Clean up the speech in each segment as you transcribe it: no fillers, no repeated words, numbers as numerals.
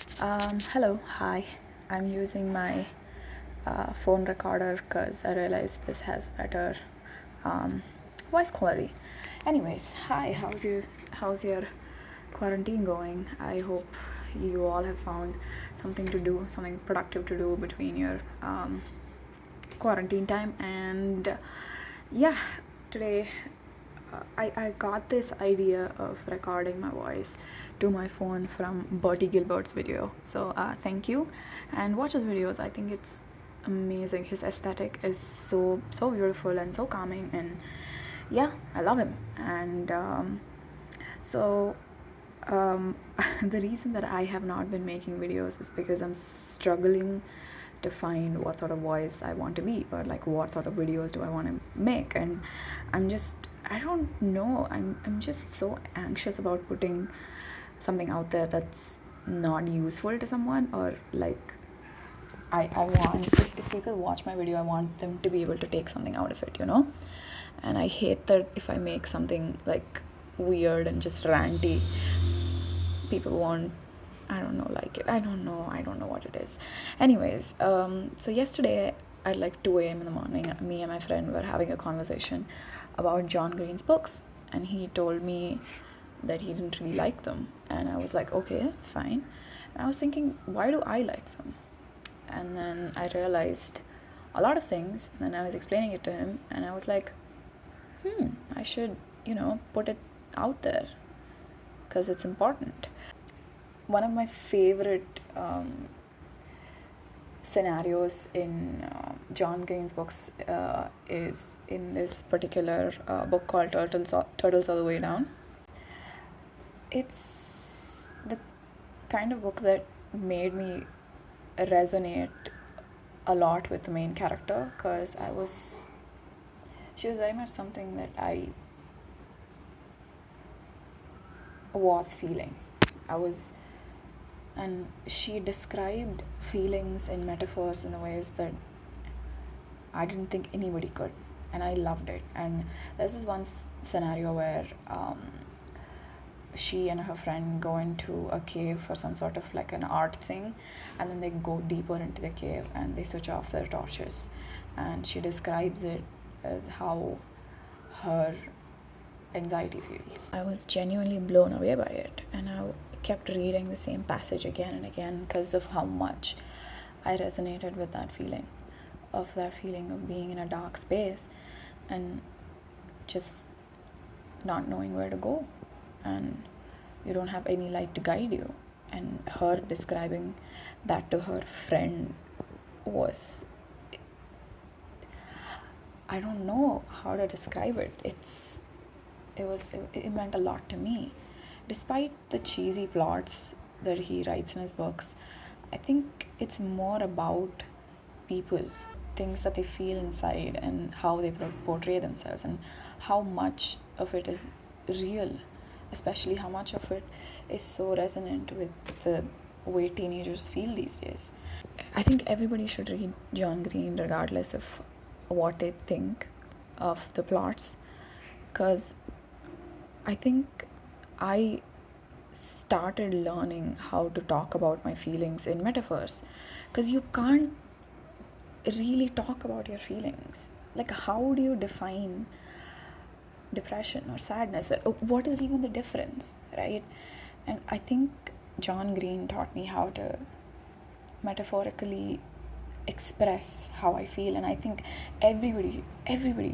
Hello, hi. I'm using my phone recorder because I realized this has better um, voice quality. Anyways, hi. How's your quarantine going? I hope you all have found something to do, something productive to do between your quarantine time. And yeah, today I got this idea of recording my voice to my phone from Bertie Gilbert's video. So thank you, and watch his videos. I think it's amazing. His aesthetic is so beautiful and so calming, and yeah, I love him. And so um, the reason that I have not been making videos is because I'm struggling to find what sort of voice I want to be, or like what sort of videos do I want to make. And I don't know, I'm just so anxious about putting something out there that's not useful to someone, or like I want, if people watch my video, I want them to be able to take something out of it. And I hate that if I make something like weird and just ranty, people won't, I don't know, like it. I don't know what it is. Anyways, so yesterday at like 2 a.m. in the morning, me and my friend were having a conversation about John Green's books, and he told me that he didn't really like them, and I was like, okay, fine. And I was thinking, why do I like them? And then I realized a lot of things, and then I was explaining it to him, and I was like, I should, put it out there because it's important. One of my favorite scenarios in John Green's books is in this particular book called Turtles All the Way Down. It's the kind of book that made me resonate a lot with the main character, because she was very much something that I was feeling. And she described feelings in metaphors in the ways that I didn't think anybody could, and I loved it. And there's this one scenario where she and her friend go into a cave for some sort of like an art thing, and then they go deeper into the cave and they switch off their torches, and she describes it as how her anxiety feels. I was genuinely blown away by it, and I kept reading the same passage again and again because of how much I resonated with that feeling of being in a dark space and just not knowing where to go, and you don't have any light to guide you. And her describing that to her friend was, I don't know how to describe it. It meant a lot to me. Despite the cheesy plots that he writes in his books, I think it's more about people, things that they feel inside, and how they portray themselves, and how much of it is real, especially how much of it is so resonant with the way teenagers feel these days. I think everybody should read John Green regardless of what they think of the plots, because I think I started learning how to talk about my feelings in metaphors, because you can't really talk about your feelings. Like, how do you define depression or sadness? What is even the difference, right? And I think John Green taught me how to metaphorically express how I feel, and I think everybody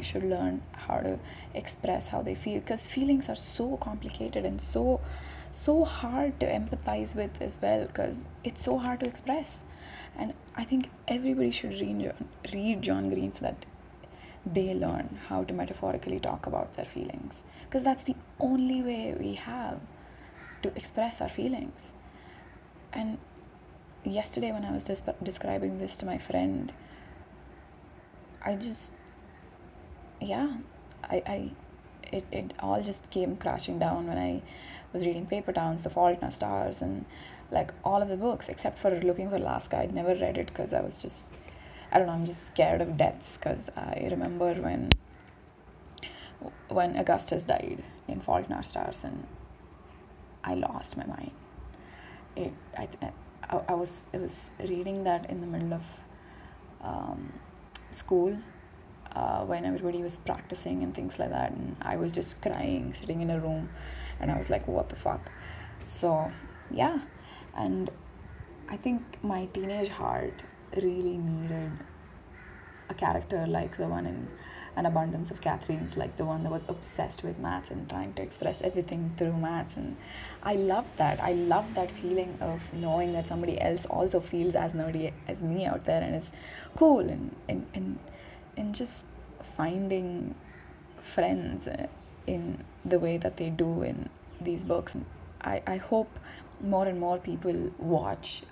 should learn how to express how they feel, because feelings are so complicated and so hard to empathize with as well, because it's so hard to express. And I think everybody should read John Green so that they learn how to metaphorically talk about their feelings, because that's the only way we have to express our feelings. And yesterday when I was describing this to my friend, I just, yeah, it all just came crashing down when I was reading Paper Towns, The Fault in Our Stars, and like all of the books except for Looking for Alaska. I'd never read it because I was just, I don't know, I'm just scared of deaths, because I remember when Augustus died in Fault in Our Stars, and I lost my mind. I was reading that in the middle of um, school, when everybody was practicing and things like that, and I was just crying sitting in a room, and I was like, what the fuck. So yeah, and I think my teenage heart really needed a character like the one in An Abundance of Catherine's, like the one that was obsessed with maths and trying to express everything through maths. And I love that. I love that feeling of knowing that somebody else also feels as nerdy as me out there and is cool, and just finding friends in the way that they do in these books. I hope more and more people watch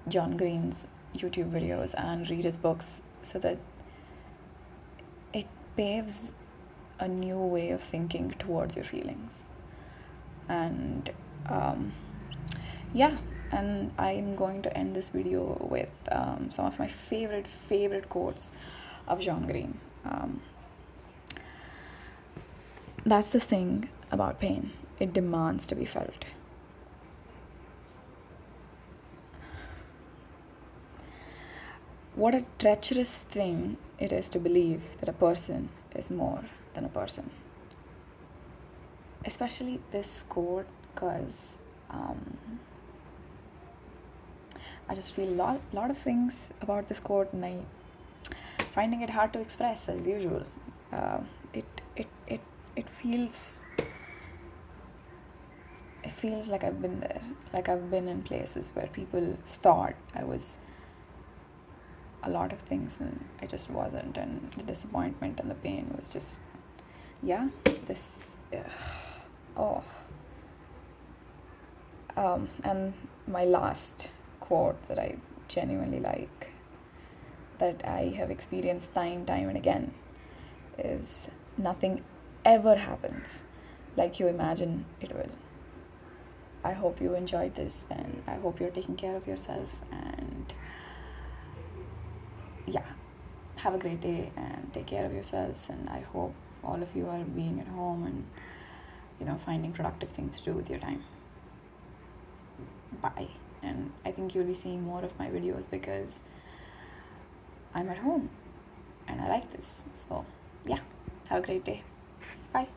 John Green's YouTube videos and read his books, so that it paves a new way of thinking towards your feelings. And yeah, and I'm going to end this video with some of my favorite quotes of John Green. That's the thing about pain, it demands to be felt. What a treacherous thing it is to believe that a person is more than a person. Especially this quote, because I just feel a lot of things about this quote, and I finding it hard to express as usual. It it it it feels like I've been there, like I've been in places where people thought I was a lot of things and I just wasn't, and the disappointment and the pain was just, yeah, this, oh. And my last quote that I genuinely like, that I have experienced time and again, is nothing ever happens like you imagine it will. I hope you enjoyed this, and I hope you're taking care of yourself, and yeah, have a great day and take care of yourselves. And I hope all of you are being at home and, you know, finding productive things to do with your time. Bye. And I think you'll be seeing more of my videos because I'm at home and I like this. So yeah, have a great day. Bye.